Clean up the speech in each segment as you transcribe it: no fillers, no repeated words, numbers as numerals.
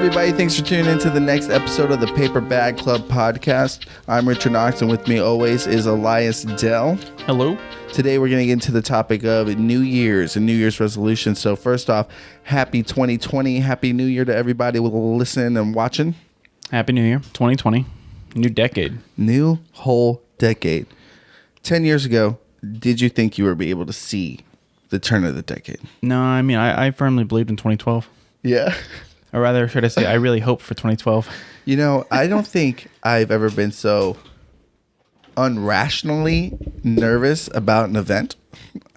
everybody. Thanks for tuning in to the next episode of the Paper Bag Club podcast. I'm Richard Knox, and with me always is Aliyes Dell. Hello. Today we're going to get into the topic of New Year's and New Year's resolutions. So first off, happy 2020. Happy New Year to everybody listening and watching. Happy New Year, 2020. New decade. New whole decade. 10 years ago, did you think you would be able to see the turn of the decade? No, I mean, I firmly believed in 2012. Yeah. Or rather, should I say, I really hoped for 2012. You know, I don't think I've ever been so unrationally nervous about an event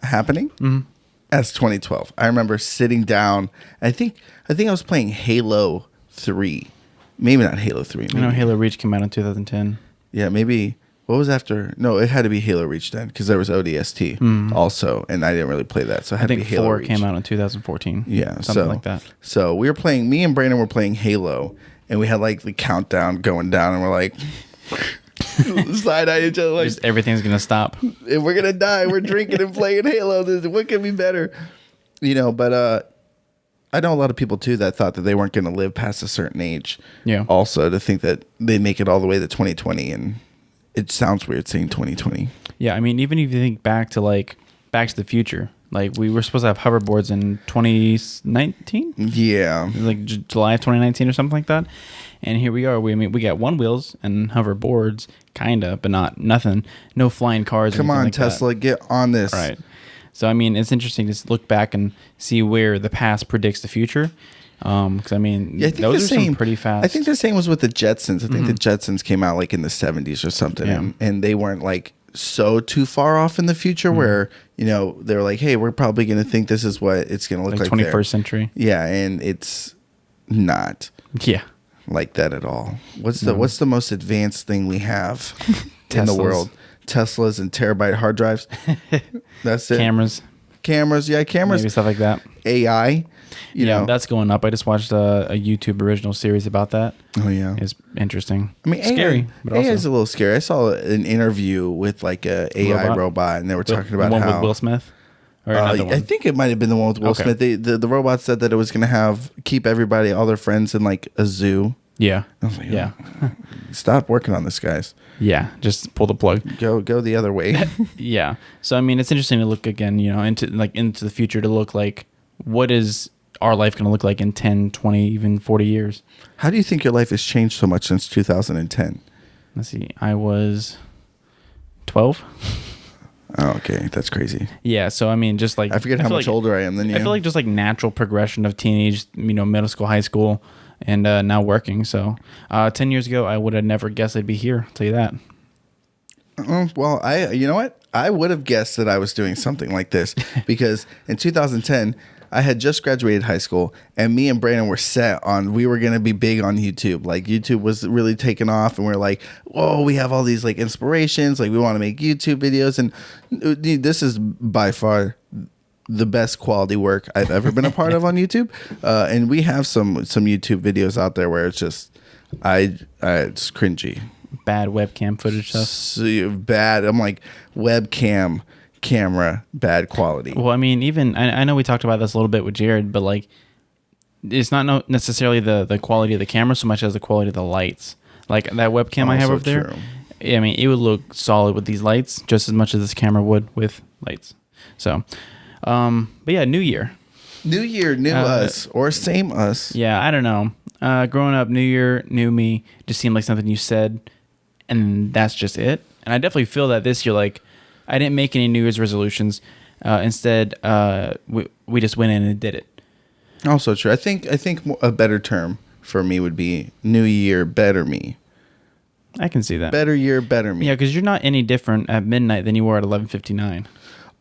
happening as 2012. I remember sitting down. I think I was playing Halo 3. Maybe not Halo 3. Maybe. I know Halo Reach came out in 2010. Yeah, maybe. What was after? No, it had to be Halo Reach then, because there was ODST also, and I didn't really play that, so it had to be Halo Reach. 4 came out in 2014. Yeah, something like that. So we were playing. Me and Brandon were playing Halo, and we had like the countdown going down, and we're like side-eyeing each other, like just everything's gonna stop. If we're gonna die, we're drinking and playing Halo. What could be better? You know, but I know a lot of people too that thought that they weren't gonna live past a certain age. Yeah. Also, to think that they make it all the way to 2020 and. It sounds weird saying 2020. Yeah, I mean, even if you think back to Back to the Future, like we were supposed to have hoverboards in 2019. Yeah, like July of 2019 or something like that. And here we are. We got one wheels and hoverboards, kinda, but nothing. No flying cars. Come on, like Tesla, get on this. Right. So I mean, it's interesting to look back and see where the past predicts the future. Because I mean, yeah, I think those are some pretty fast. I think the same was with the Jetsons. I think the Jetsons came out like in the 70s or something, and they weren't like so too far off in the future where, you know, they were like, hey, we're probably going to think this is what it's going to look like 21st there. century. Yeah, and it's not. Yeah. Like that at all. What's the most advanced thing we have in the world? Teslas and terabyte hard drives. That's it. Cameras. Yeah, cameras. Maybe stuff like that. AI. You know, that's going up. I just watched a YouTube original series about that. Oh yeah, it's interesting. I mean, scary, but AI is a little scary. I saw an interview with like a AI robot, and they were talking about how with Will Smith. Or I think it might have been the one with Will Smith. The robot said that it was going to keep everybody, all their friends, in like a zoo. Yeah. I was like, stop working on this, guys. Yeah, just pull the plug. Go the other way. Yeah. So I mean, it's interesting to look again, you know, into the future to look like what is our life going to look like in 10, 20, even 40 years. How do you think your life has changed so much since 2010? Let's see. I was 12. Oh, okay. That's crazy. Yeah. So, I mean, just like... I forget how much older I am than you. I feel like just like natural progression of teenage, you know, middle school, high school, and now working. So, 10 years ago, I would have never guessed I'd be here. I'll tell you that. Well, you know what? I would have guessed that I was doing something like this because in 2010... I had just graduated high school, and me and Brandon were set on we were going to be big on YouTube. Like, YouTube was really taking off, and we're like, whoa, we have all these like inspirations. Like, we want to make YouTube videos, and dude, this is by far the best quality work I've ever been a part of on YouTube. And we have some YouTube videos out there where it's just, it's cringy. Bad webcam footage stuff. So bad. I'm like, webcam. Camera bad quality. Well, I mean, even I know we talked about this a little bit with Jared, but like it's not necessarily the quality of the camera so much as the quality of the lights. Like that webcam I have over there, I mean, it would look solid with these lights just as much as this camera would with lights. So but yeah, new year, new us or same us. Yeah, I don't know. Growing up, new year, new me just seemed like something you said and that's just it. And I definitely feel that this year, like, I didn't make any New Year's resolutions. Instead, we just went in and did it. Also true. I think a better term for me would be New Year, better me. I can see that. Better year, better me. Yeah, because you're not any different at midnight than you were at 11:59.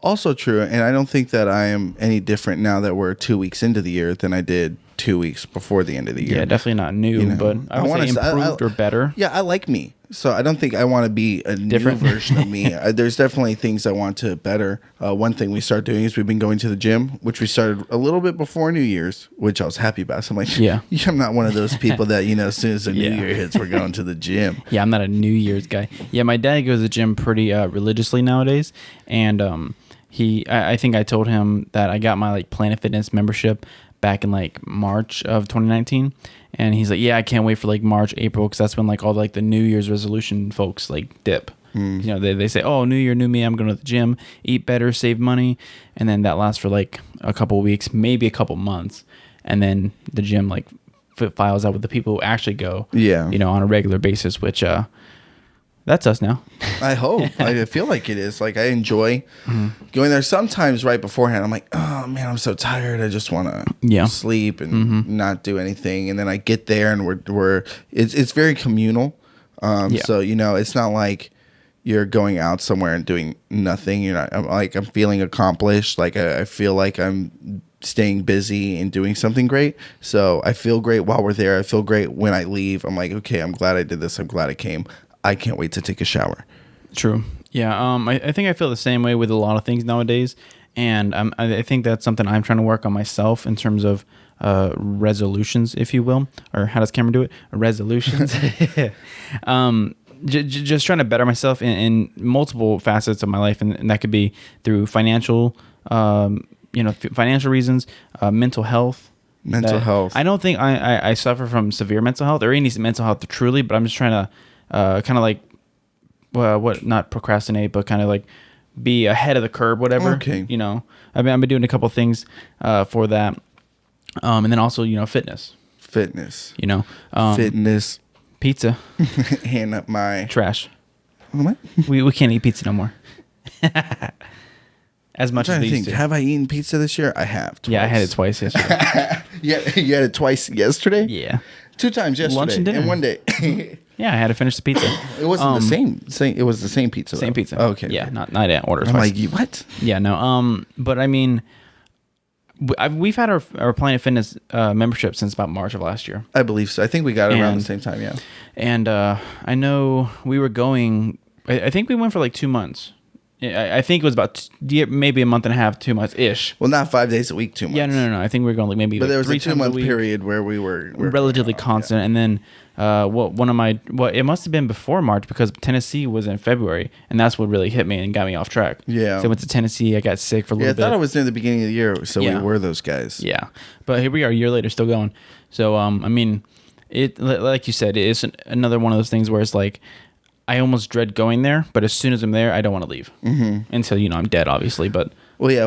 Also true, and I don't think that I am any different now that we're 2 weeks into the year than I did 2 weeks before the end of the year. Yeah, definitely not new, you know, but I want to say improved or better. Yeah, I like me. So I don't think I want to be a different new version of me. There's definitely things I want to better. One thing we start doing is we've been going to the gym, which we started a little bit before New Year's, which I was happy about. So I'm like, yeah, I'm not one of those people that, you know, as soon as the New Year hits, we're going to the gym. Yeah, I'm not a New Year's guy. Yeah, my dad goes to the gym pretty religiously nowadays. And I think I told him that I got my like Planet Fitness membership back in like March of 2019. And he's like, yeah, I can't wait for like March, April, because that's when like all like the New Year's resolution folks like dip. You know, they say, oh, new year, new me, I'm going to the gym, eat better, save money. And then that lasts for like a couple of weeks, maybe a couple months. And then the gym like files out with the people who actually go, you know, on a regular basis, which that's us now. I hope. I feel like it is. Like I enjoy going there. Sometimes right beforehand, I'm like, oh man, I'm so tired. I just want to sleep and not do anything. And then I get there and it's very communal. So, you know, it's not like you're going out somewhere and doing nothing. You're not. I'm feeling accomplished. Like I feel like I'm staying busy and doing something great. So I feel great while we're there. I feel great when I leave. I'm like, okay, I'm glad I did this. I'm glad I came. I can't wait to take a shower. True. Yeah. I think I feel the same way with a lot of things nowadays, and I think that's something I'm trying to work on myself in terms of resolutions, if you will, or how does Cameron do it? Resolutions. Just trying to better myself in multiple facets of my life, and that could be through financial, financial reasons, mental health. I don't think I suffer from severe mental health or any mental health truly, but I'm just trying to kind of like, not procrastinate, but kind of like be ahead of the curve, whatever. Okay. You know, I've been doing a couple of things for that, and then also fitness. You know, fitness. Pizza. Hand up my trash. What? We can't eat pizza no more. As much as we used to. Have I eaten pizza this year? I have. Twice. Yeah, I had it twice yesterday. Yeah, you had it twice yesterday? Yeah. 2 times yesterday. Lunch and dinner. In one day. Yeah, I had to finish the pizza. It wasn't the same. It was the same pizza. Same pizza. Oh, okay. Yeah, not I didn't order I'm twice. like, what? Yeah, no. But I mean, we've had our Planet Fitness membership since about March of last year. I believe so. I think we got it around the same time. Yeah. And I know we were going. I think we went for like 2 months. I think it was about maybe a month and a half, 2 months ish. Well, not 5 days a week, 2 months. Yeah, no. I think we were going like maybe. But like there was 3 a 2-month period where we were relatively constant, and then it must have been before March because Tennessee was in February, and that's what really hit me and got me off track. Yeah. So I went to Tennessee. I got sick for a little bit. I thought it was near the beginning of the year, so we were those guys. Yeah, but here we are a year later, still going. So I mean, it like you said, it's another one of those things where it's like, I almost dread going there, but as soon as I'm there, I don't want to leave until I'm dead, obviously. But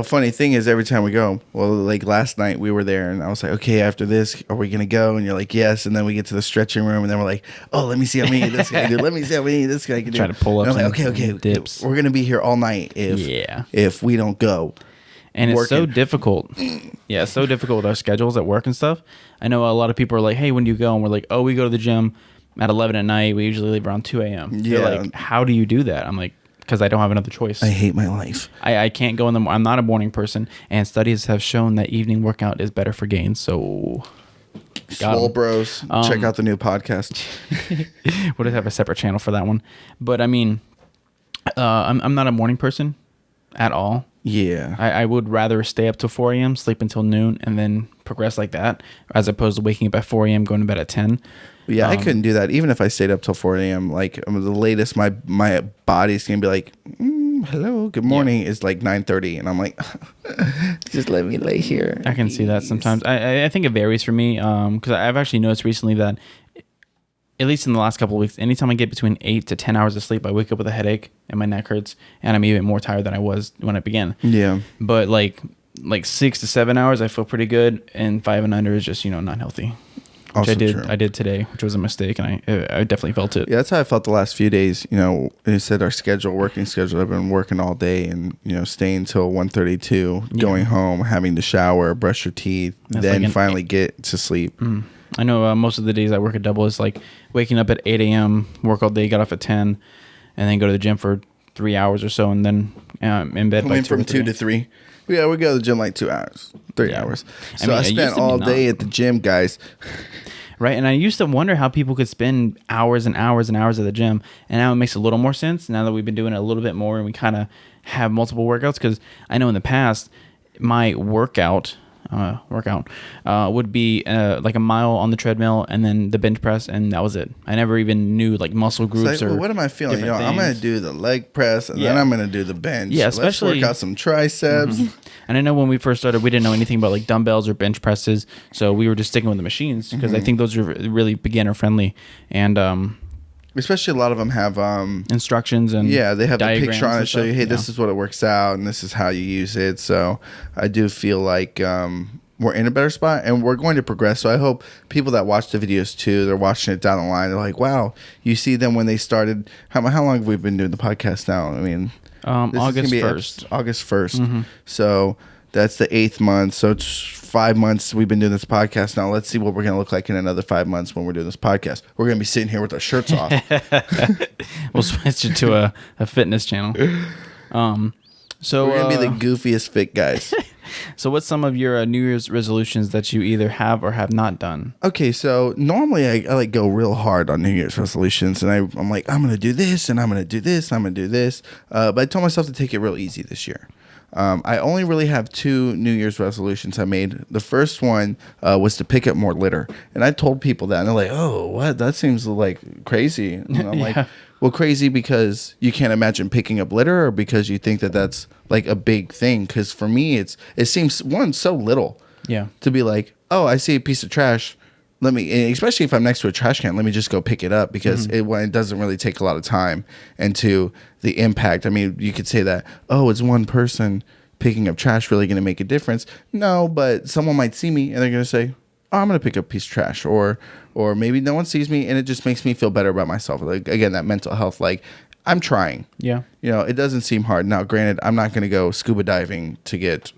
funny thing is, every time we go, like last night we were there, and I was like, okay, after this, are we gonna go? And you're like, yes. And then we get to the stretching room, and then we're like, oh, let me see how many this guy can do. Let me see how many this guy can do. Try to pull up. And I'm like, okay, dips. We're gonna be here all night if we don't go. And it's so difficult. Yeah, it's so difficult with our schedules at work and stuff. I know a lot of people are like, hey, when do you go? And we're like, oh, we go to the gym at 11 at night. We usually leave around 2 a.m. Yeah. They're like, how do you do that? I'm like, because I don't have another choice. I hate my life. I can't go in the morning. I'm not a morning person. And studies have shown that evening workout is better for gains. So, Swole Bros. Check out the new podcast. We'll just have a separate channel for that one. But I mean, I'm not a morning person at all. Yeah. I would rather stay up till 4 a.m., sleep until noon, and then progress like that, as opposed to waking up at 4 a.m., going to bed at 10. Yeah, I couldn't do that. Even if I stayed up till 4 a.m., like the latest my body's going to be like, hello, good morning, is like 9:30. And I'm like, just let me lay here. I can see that sometimes. I think it varies for me because I've actually noticed recently that, at least in the last couple of weeks, anytime I get between 8 to 10 hours of sleep, I wake up with a headache and my neck hurts, and I'm even more tired than I was when I began. Yeah. But like 6 to 7 hours, I feel pretty good, and 5 and under is just not healthy. Which I did today, which was a mistake, and I definitely felt it. Yeah, that's how I felt the last few days. You said our working schedule. I've been working all day, and staying till 1:32, going home, having to shower, brush your teeth, then finally get to sleep. I know most of the days I work a double is like waking up at 8 a.m., work all day, get off at 10, and then go to the gym for 3 hours or so, and then in bed by 2 from 2 to 3. Yeah, we go to the gym like 2 hours, 3 hours. So I spent all day at the gym, guys. Right, and I used to wonder how people could spend hours and hours and hours at the gym, and now it makes a little more sense now that we've been doing it a little bit more, and we kind of have multiple workouts, because I know in the past, my workout workout would be like a mile on the treadmill and then the bench press, and that was it. I never even knew like muscle groups like, or what am I feeling? You know, I'm going to do the leg press and Yeah. then I'm going to do the bench. Yeah, especially let's work out some triceps. And I know when we first started, we didn't know anything about like dumbbells or bench presses, so we were just sticking with the machines because I think those are really beginner friendly, and especially a lot of them have instructions and they have the diagrams picture on it and show you, stuff. hey, this is what it works out and this is how you use it. So I do feel like we're in a better spot and we're going to progress. So I hope people that watch the videos too, they're watching it down the line, they're like, wow, you see them when they started. How long have we been doing the podcast now? I mean, August 1st. August 1st. So that's the 8th month. So it's 5 months we've been doing this podcast now. Let's see what we're going to look like in another 5 months when we're doing this podcast. We're going to be sitting here with our shirts off. We'll switch it to a fitness channel. So we're going to be the goofiest fit guys. So what's some of your New Year's resolutions that you either have or have not done? Okay, so normally I like go real hard on New Year's resolutions, and I'm like, I'm going to do this, and I'm going to do this, and I'm going to do this. But I told myself to take it real easy this year. I only really have 2 New Year's resolutions I made. The first one was to pick up more litter. And I told people that, and they're like, oh, what? That seems like crazy. And I'm like, well, crazy because you can't imagine picking up litter, or because you think that that's like a big thing? Because for me, it seems, one, so little. Yeah. To be like, oh, I see a piece of trash. Especially if I'm next to a trash can, let me just go pick it up, because it doesn't really take a lot of time. And to the impact, I mean, you could say that, oh, is one person picking up trash really going to make a difference? No, but someone might see me and they're going to say, oh, I'm going to pick up a piece of trash. Or maybe no one sees me and it just makes me feel better about myself. Like, again, that mental health, like, I'm trying. Yeah. You know, it doesn't seem hard. Now, granted, I'm not going to go scuba diving to get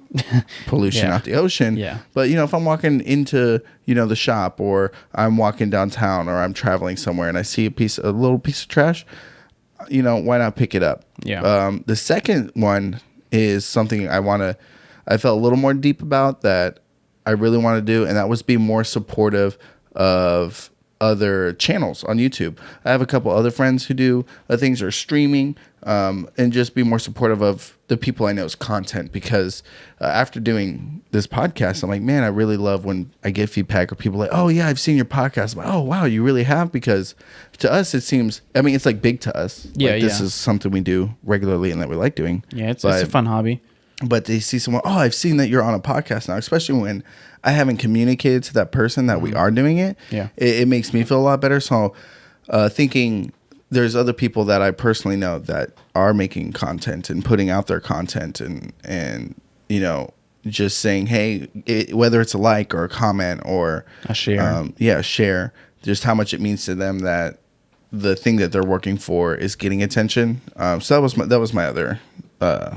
pollution out the ocean. Yeah. But, you know, if I'm walking into, you know, the shop, or I'm walking downtown, or I'm traveling somewhere and I see a little piece of trash, you know, why not pick it up? Yeah. The second one is something I felt a little more deep about, that I really want to do. And that was be more supportive of other channels on YouTube. I have a couple other friends who do things, or streaming, and just be more supportive of the people I know's content, because after doing this podcast, I'm like, man, I really love when I get feedback, or people like, oh yeah, I've seen your podcast. I'm like, oh wow, you really have? Because to us, it seems, I mean, it's like big to us. Yeah, like, this is something we do regularly and that we like doing. Yeah, it's a fun hobby. But they see someone, oh, I've seen that you're on a podcast now, especially when I haven't communicated to that person that we are doing it. Yeah. It makes me feel a lot better. So thinking there's other people that I personally know that are making content and putting out their content, and you know, just saying, hey, whether it's a like or a comment or a share. Share, just how much it means to them that the thing that they're working for is getting attention. So that was my other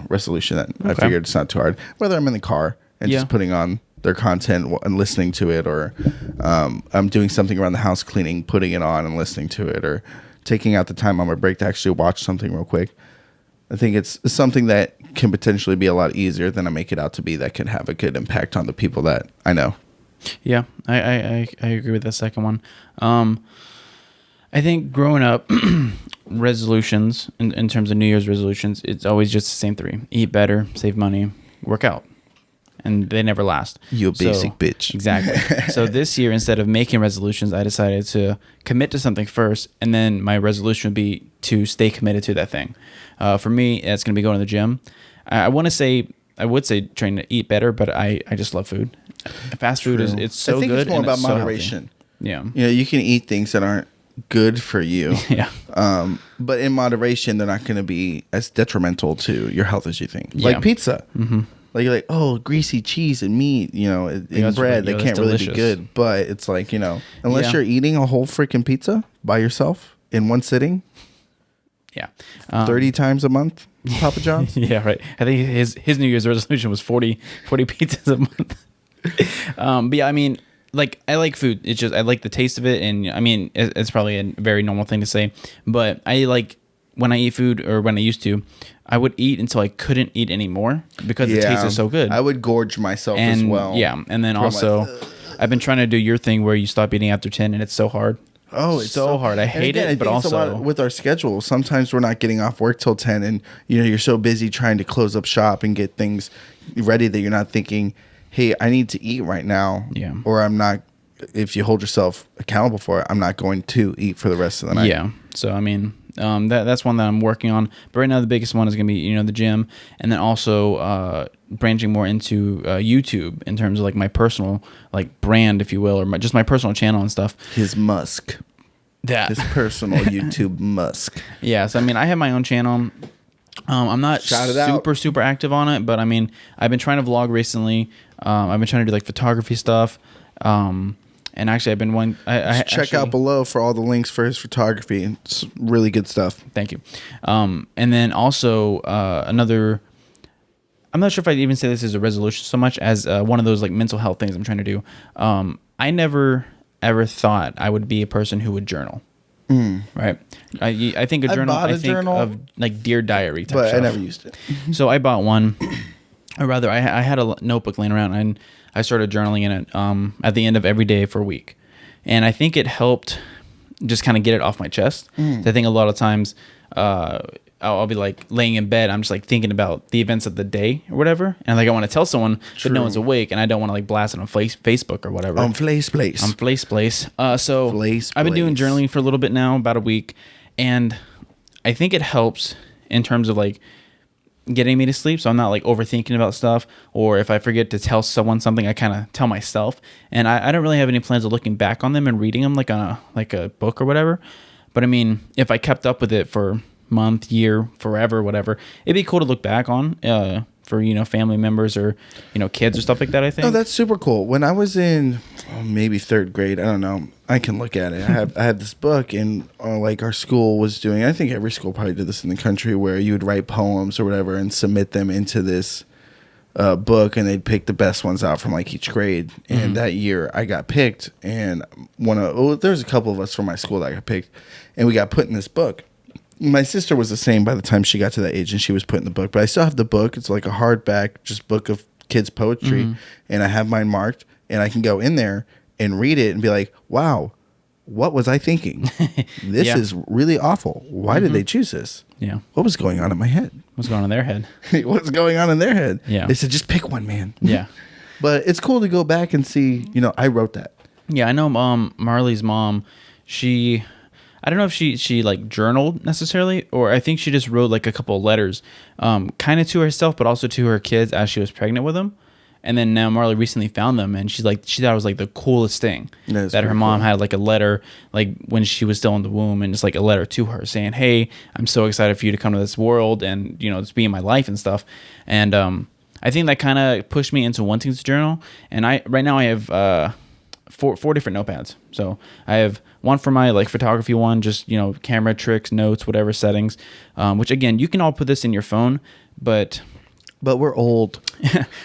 resolution, that I figured it's not too hard. Whether I'm in the car and just putting on their content and listening to it, or I'm doing something around the house cleaning, putting it on and listening to it, or taking out the time on my break to actually watch something real quick. I think it's something that can potentially be a lot easier than I make it out to be, that can have a good impact on the people that I know. Yeah, I agree with the second one. I think growing up, resolutions, in terms of New Year's resolutions, it's always just the same 3. Eat better, save money, work out. And they never last. You a basic bitch. Exactly. So this year, instead of making resolutions, I decided to commit to something first, and then my resolution would be to stay committed to that thing. For me, it's going to be going to the gym. I would say trying to eat better, but I just love food. Fast food it's so good. I think good, it's more and about it's moderation. So yeah. You know, you can eat things that aren't good for you. Yeah. But in moderation, they're not going to be as detrimental to your health as you think. Like pizza. Mm-hmm. Like, you're like, oh, greasy cheese and meat, you know, and bread, that can't really be good. But it's like, you know, unless you're eating a whole freaking pizza by yourself in one sitting. Yeah. 30 times a month, Papa John's. Yeah, right. I think his New Year's resolution was 40 pizzas a month. But yeah, I mean, like, I like food. It's just, I like the taste of it. And I mean, it's probably a very normal thing to say, but I like, when I eat food, or when I used to, I would eat until I couldn't eat anymore, because it tasted so good. I would gorge myself as well. Yeah. And then also, I've been trying to do your thing where you stop eating after 10, and it's so hard. Oh, it's so hard. I hate it, but also, it's a lot with our schedule. Sometimes we're not getting off work till 10, and you know, you're so busy trying to close up shop and get things ready that you're not thinking, hey, I need to eat right now. Yeah. Or I'm not, if you hold yourself accountable for it, I'm not going to eat for the rest of the night. Yeah. So, I mean, that's one that I'm working on. But right now, the biggest one is going to be, the gym. And then also branching more into YouTube in terms of like my personal like brand, if you will, or just my personal channel and stuff. His Musk. His personal YouTube Musk. Yeah. So, I mean, I have my own channel. I'm not super active on it, but I mean, I've been trying to vlog recently. I've been trying to do like photography stuff. And actually, I've been one. Check out below for all the links for his photography. It's really good stuff. Thank you. And then also another. I'm not sure if I'd even say this as a resolution so much as one of those like mental health things I'm trying to do. I never ever thought I would be a person who would journal. Right. I think a journal. I think of like Dear Diary type but stuff. I never used it. So I bought one, or rather, I had a notebook laying around and I started journaling in it at the end of every day for a week, and I think it helped just kind of get it off my chest. I think a lot of times I'll be like laying in bed, I'm just like thinking about the events of the day or whatever, and like I want to tell someone, but no one's awake, and I don't want to like blast it on Facebook or whatever. On Place. So I've been doing journaling for a little bit now, about a week, and I think it helps in terms of like getting me to sleep, so I'm not like overthinking about stuff, or if I forget to tell someone something, I kind of tell myself, and I don't really have any plans of looking back on them and reading them like on a book or whatever. But I mean, if I kept up with it for month, year, forever, whatever, it'd be cool to look back on for family members or kids or stuff like that. I think. Oh, that's super cool. When I was in maybe third grade, I don't know, I can look at it. I had this book, and like our school was doing. I think every school probably did this in the country, where you would write poems or whatever and submit them into this book, and they'd pick the best ones out from like each grade. And that year, I got picked, and there's a couple of us from my school that got picked, and we got put in this book. My sister was the same by the time she got to that age, and she was put in the book. But I still have the book. It's like a hardback, just book of kids' poetry, and I have mine marked, and I can go in there and read it and be like, wow, what was I thinking? This is really awful. Why did they choose this? Yeah. What was going on in my head? What's going on in their head? What's going on in their head? Yeah. They said, just pick one, man. Yeah. But it's cool to go back and see, I wrote that. Yeah, I know Marley's mom, I don't know if she like journaled necessarily, or I think she just wrote like a couple of letters, kind of to herself, but also to her kids as she was pregnant with them. And then now Marley recently found them, and she thought it was like the coolest thing that her mom had like a letter, like when she was still in the womb, and just like a letter to her saying, "Hey, I'm so excited for you to come to this world, and just be in my life and stuff." And I think that kind of pushed me into wanting to journal. And right now I have four different notepads. So I have one for my like photography one, just camera tricks, notes, whatever settings, which again, you can all put this in your phone, but we're old.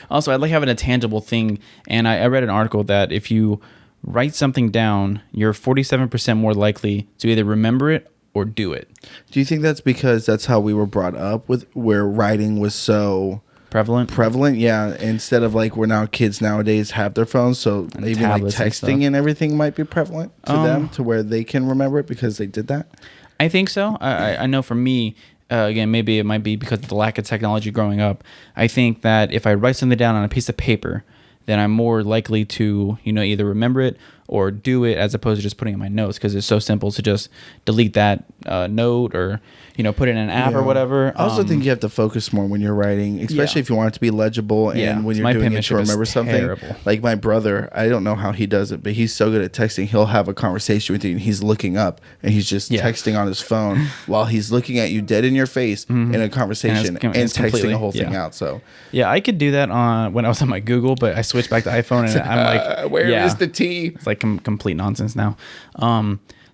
Also, I like having a tangible thing, and I read an article that if you write something down, you're 47% more likely to either remember it or do it. Do you think that's because that's how we were brought up, with where writing was so prevalent? Yeah. Instead of like where now kids nowadays have their phones, so and even like texting and everything might be prevalent to them, to where they can remember it because they did that. I think so. I know for me, again, maybe it might be because of the lack of technology growing up. I think that if I write something down on a piece of paper, then I'm more likely to, either remember it or do it, as opposed to just putting it in my notes, because it's so simple to just delete that note or, put it in an app or whatever. I also think you have to focus more when you're writing, especially if you want it to be legible, and when you're doing it to remember something. Terrible. Like my brother, I don't know how he does it, but he's so good at texting. He'll have a conversation with you, and he's looking up, and he's just texting on his phone while he's looking at you dead in your face in a conversation and texting the whole thing out. So yeah, I could do that when I was on my Google, but I switched back to iPhone, and I'm like, where is the T? It's like complete nonsense now.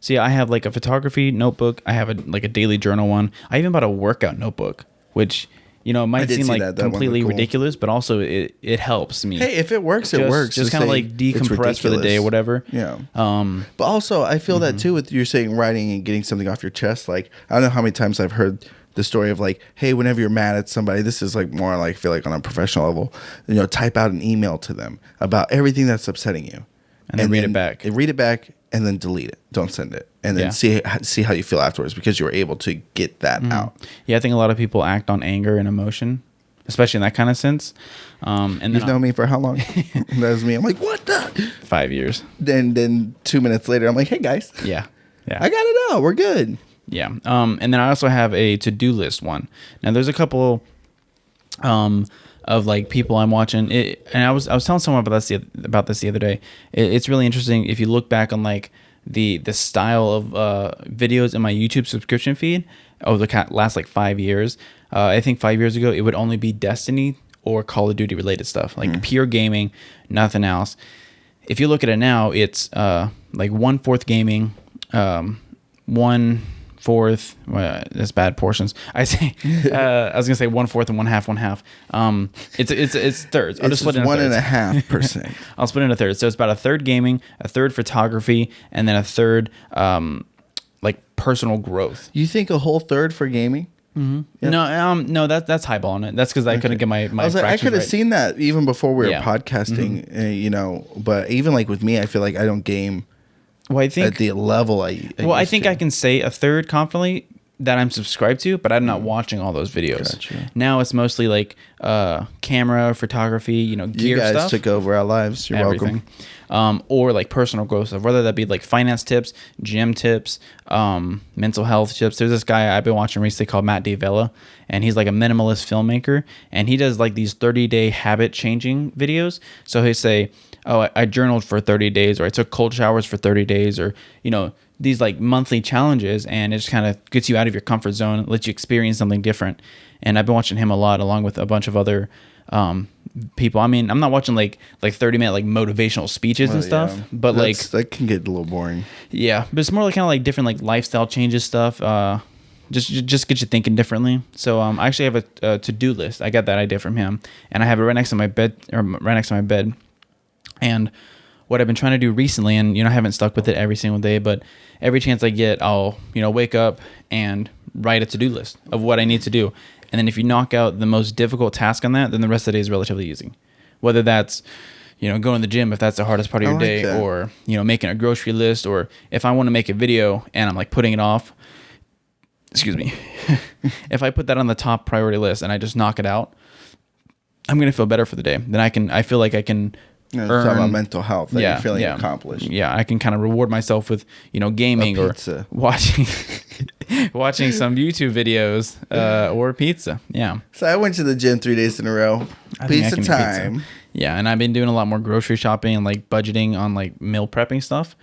So yeah, I have like a photography notebook. I have a daily journal one. I even bought a workout notebook, which might seem like completely ridiculous, but also it helps me. Hey, if it works, it works. Just kind of like decompress for the day or whatever. Yeah. But also, I feel that too with you saying writing and getting something off your chest. Like, I don't know how many times I've heard the story of like, hey, whenever you're mad at somebody, this is like more like, I feel like on a professional level, type out an email to them about everything that's upsetting you. And then read it back. Read it back and then delete it. Don't send it. And then see how you feel afterwards, because you were able to get that out. Yeah, I think a lot of people act on anger and emotion. especially in that kind of sense. And You've known me for how long? That's me. I'm like, what the? 5 years. Then 2 minutes later, I'm like, hey guys. Yeah. I got it out. We're good. Yeah. And then I also have a to-do list one. Now there's a couple of like people I'm watching and I was telling someone about this the other day. It's really interesting if you look back on like the style of videos in my YouTube subscription feed over the last like 5 years. I think 5 years ago it would only be Destiny or Call of Duty related stuff, like pure gaming, nothing else. If you look at it now, it's like 1/4 gaming, 1/4. That's bad portions. I say I was gonna say 1/4 and 1/2. It's thirds. I'll just split it into 1.5%. I'll split it into thirds. So it's about a third gaming, a third photography, and then a third like personal growth. You think a whole third for gaming? Mm-hmm. Yep. No, that's highballing it. That's because I couldn't get my. I was like, I could have right. seen that even before we were podcasting, you know. But even like with me, I feel like I don't game. Well, I think at the level I think I can say a third confidently that I'm subscribed to, but I'm not watching all those videos. Gotcha. Now it's mostly like camera, photography, you know, gear stuff. You guys took over our lives. You're everything. Welcome. Or like personal growth stuff, whether that be like finance tips, gym tips, mental health tips. There's this guy I've been watching recently called Matt D'Avella, and he's like a minimalist filmmaker, and he does like these 30-day habit changing videos. So he'll say, oh, I journaled for 30 days, or I took cold showers for 30 days, or, you know, these like monthly challenges, and it just kind of gets you out of your comfort zone, lets you experience something different. And I've been watching him a lot, along with a bunch of other people. I mean, I'm not watching like 30-minute like motivational speeches and stuff, but that can get a little boring. Yeah, but it's more like kind of like different like lifestyle changes stuff. Just get you thinking differently. So I actually have a to-do list. I got that idea from him, and I have it right next to my bed, And what I've been trying to do recently, and you know, I haven't stuck with it every single day, but every chance I get, I'll, you know, wake up and write a to-do list of what I need to do. And then if you knock out the most difficult task on that, then the rest of the day is relatively easy. Whether that's, you know, going to the gym if that's the hardest part of your day, or, you know, making a grocery list, or if I want to make a video and I'm like putting it off, excuse me, if I put that on the top priority list and I just knock it out, I'm going to feel better for the day. Then I feel like I can talking about mental health, like you're feeling accomplished. Yeah, I can kind of reward myself with, you know, gaming or watching some YouTube videos or pizza. Yeah. So I went to the gym 3 days in a row. Pizza time. Pizza. Yeah, and I've been doing a lot more grocery shopping and like budgeting on like meal prepping stuff.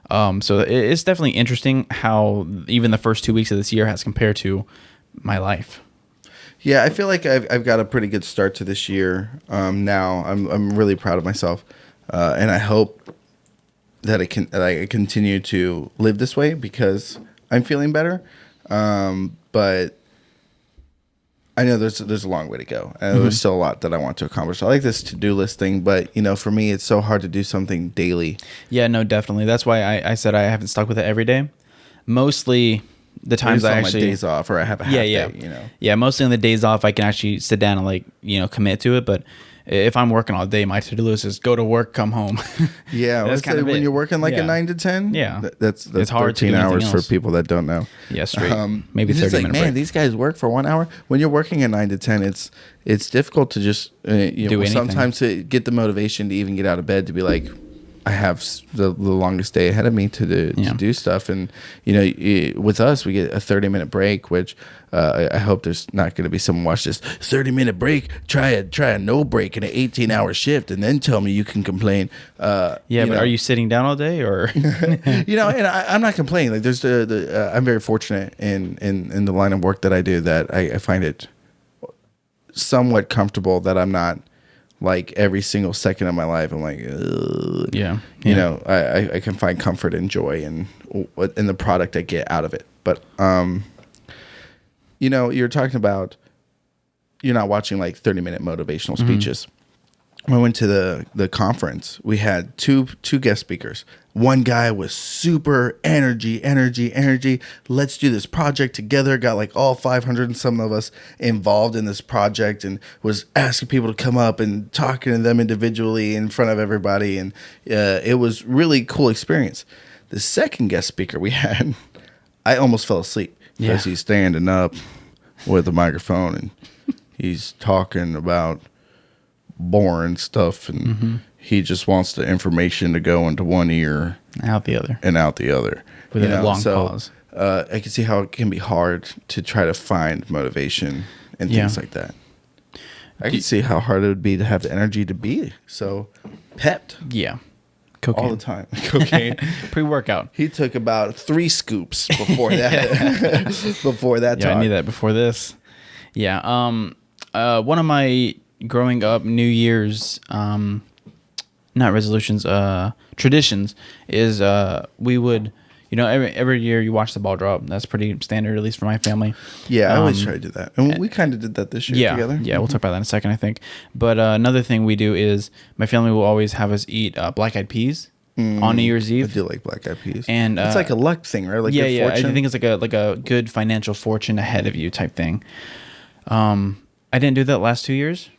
So it's definitely interesting how even the first 2 weeks of this year has compared to my life. Yeah, I feel like I've got a pretty good start to this year. Now I'm really proud of myself, and I hope that I continue to live this way because I'm feeling better. But I know there's a long way to go, and there's still a lot that I want to accomplish. I like this to-do list thing, but you know, for me, it's so hard to do something daily. Yeah, no, definitely. That's why I said I haven't stuck with it every day. Mostly the times I actually my days off, or I have a half day, you know. Yeah, mostly on the days off I can actually sit down and like, you know, commit to it. But if I'm working all day, my to-do list is go to work, come home. Yeah, that's kind of when you're working like a 9 to 10. Yeah, that's it's hard 13 hours for people that don't know. Yeah, straight. Maybe 30 minutes. Man, these guys work for 1 hour. When you're working a 9 to 10, it's difficult to just do anything. Sometimes to get the motivation to even get out of bed to be like, I have the longest day ahead of me to do stuff. And, you know, with us, we get a 30-minute break, which I hope there's not going to be someone watch this 30-minute break. Try a no break in an 18-hour shift and then tell me you can complain. But are you sitting down all day or? You know, and I'm not complaining. Like there's I'm very fortunate in the line of work that I do that I find it somewhat comfortable that I'm not like every single second of my life I'm like, ugh. You know, I can find comfort and joy in the product I get out of it. But you know, you're talking about you're not watching like 30-minute motivational speeches. When I went to the conference, we had two guest speakers. One guy was super energy. Let's do this project together. Got like all 500 and some of us involved in this project and was asking people to come up and talking to them individually in front of everybody. And it was really cool experience. The second guest speaker we had, I almost fell asleep because he's standing up with a microphone and he's talking about boring stuff, and he just wants the information to go into one ear, out the other, and out the other. With a long pause. I can see how it can be hard to try to find motivation and things like that. I can see how hard it would be to have the energy to be so pepped. Yeah. Cocaine. All the time. Cocaine. Pre-workout. He took about 3 scoops before that. Before that talk. I knew that before this. Yeah. One of my growing up New Year's, not resolutions, traditions is we would, every year you watch the ball drop. That's pretty standard, at least for my family. Yeah, I always try to do that. And we kind of did that this year together. Yeah, we'll talk about that in a second, I think. But another thing we do is my family will always have us eat black-eyed peas on New Year's Eve. I do like black-eyed peas. And it's like a luck thing, right? Like yeah. fortune. I think it's like a good financial fortune ahead of you type thing. I didn't do that last 2 years.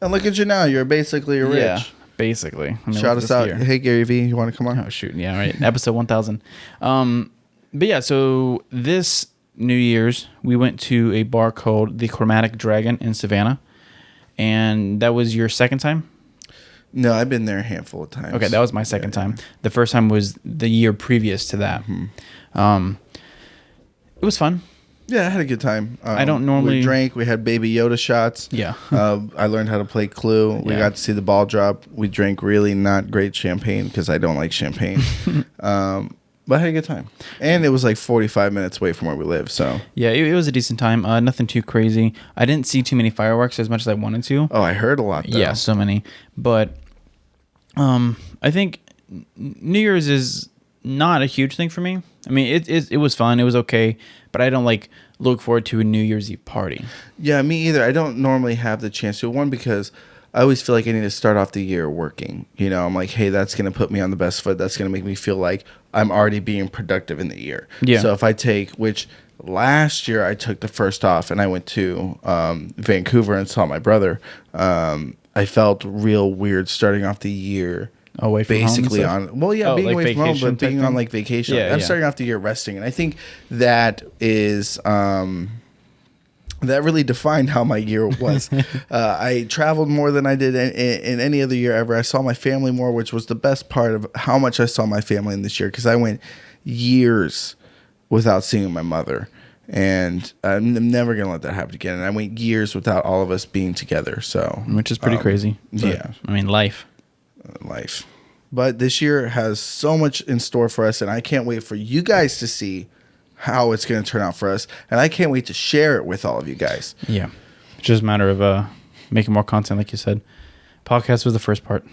And look at you now. You're basically rich. Yeah. Basically. Shout us out. Hey, Gary V, you want to come on? Oh, shoot. Yeah, right. Episode 1000. But yeah, so this New Year's, we went to a bar called the Chromatic Dragon in Savannah. And that was your second time? No, I've been there a handful of times. Okay, that was my second time. The first time was the year previous to that. It was fun. Yeah, I had a good time. I don't normally... We drank. We had Baby Yoda shots. Yeah. I learned how to play Clue. We got to see the ball drop. We drank really not great champagne because I don't like champagne. But I had a good time. And it was like 45 minutes away from where we live, so... Yeah, it was a decent time. Nothing too crazy. I didn't see too many fireworks as much as I wanted to. Oh, I heard a lot, though. Yeah, so many. But I think New Year's is not a huge thing for me. I mean, it was fun. It was okay. But I don't look forward to a New Year's Eve party. Yeah, me either. I don't normally have the chance to. One, because I always feel like I need to start off the year working. I'm like, hey, that's going to put me on the best foot. That's going to make me feel like I'm already being productive in the year. Yeah. So if I take, which last year I took the first off and I went to Vancouver and saw my brother. I felt real weird starting off the year. Away from basically home being away from home, but being on like vacation. Yeah, I'm starting off the year resting, and I think that is that really defined how my year was. I traveled more than I did in any other year ever. I saw my family more, which was the best part of how much I saw my family in this year, because I went years without seeing my mother. And I'm never going to let that happen again. And I went years without all of us being together. So, which is pretty crazy. Yeah. I mean, life. But this year has so much in store for us, and I can't wait for you guys to see how it's going to turn out for us, and I can't wait to share it with all of you guys. Yeah, it's just a matter of making more content, like you said. Podcast was the first part.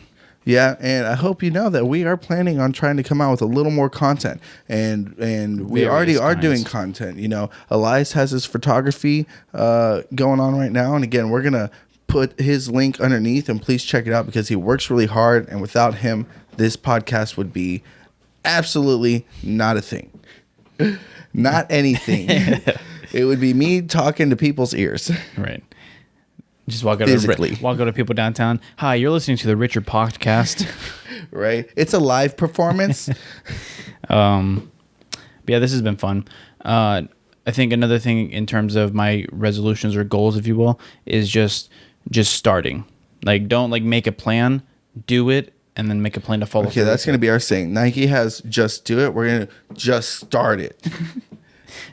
Yeah, and I hope you know that we are planning on trying to come out with a little more content, and we already are doing content. Aliyes has his photography going on right now, and again, we're gonna put his link underneath, and please check it out because he works really hard, and without him this podcast would be absolutely not a thing. Not anything. It would be me talking to people's ears. Right. Just walk out to people downtown. Hi, you're listening to the Richard podcast. Right. It's a live performance. But yeah, this has been fun. I think another thing in terms of my resolutions or goals, if you will, is just starting. Don't make a plan, do it, and then make a plan to follow. Okay, that's going to be our saying. Nike has just do it. We're going to just start it.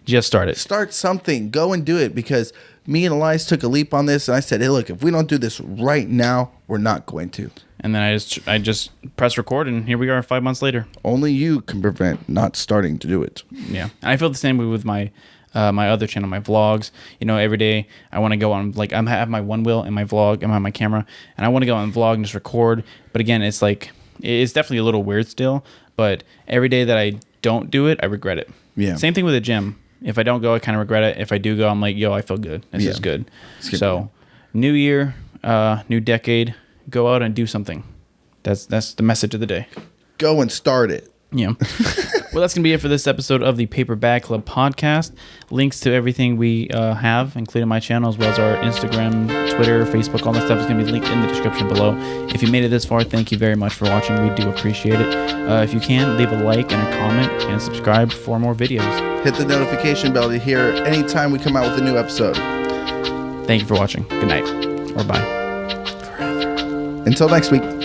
Just start it. Start something. Go and do it, because me and Aliyes took a leap on this, and I said, hey, look, if we don't do this right now, we're not going to. And then I just press record, and here we are 5 months later. Only you can prevent not starting to do it. Yeah. And I feel the same way with my other channel, my vlogs. Every day I want to go on, I have my one wheel and my vlog and I have my camera, and I want to go on vlog and just record. But again, it's definitely a little weird still, but every day that I don't do it, I regret it. Yeah. Same thing with the gym. If I don't go, I kind of regret it. If I do go, I'm like, yo, I feel good. This is good. So, new year, new decade, go out and do something. That's the message of the day. Go and start it. Yeah. Well, that's going to be it for this episode of the Paper Bag Club podcast. Links to everything we have, including my channel, as well as our Instagram, Twitter, Facebook, all that stuff is going to be linked in the description below. If you made it this far, thank you very much for watching. We do appreciate it. If you can, leave a like and a comment and subscribe for more videos. Hit the notification bell to hear anytime we come out with a new episode. Thank you for watching. Good night or bye. Until next week.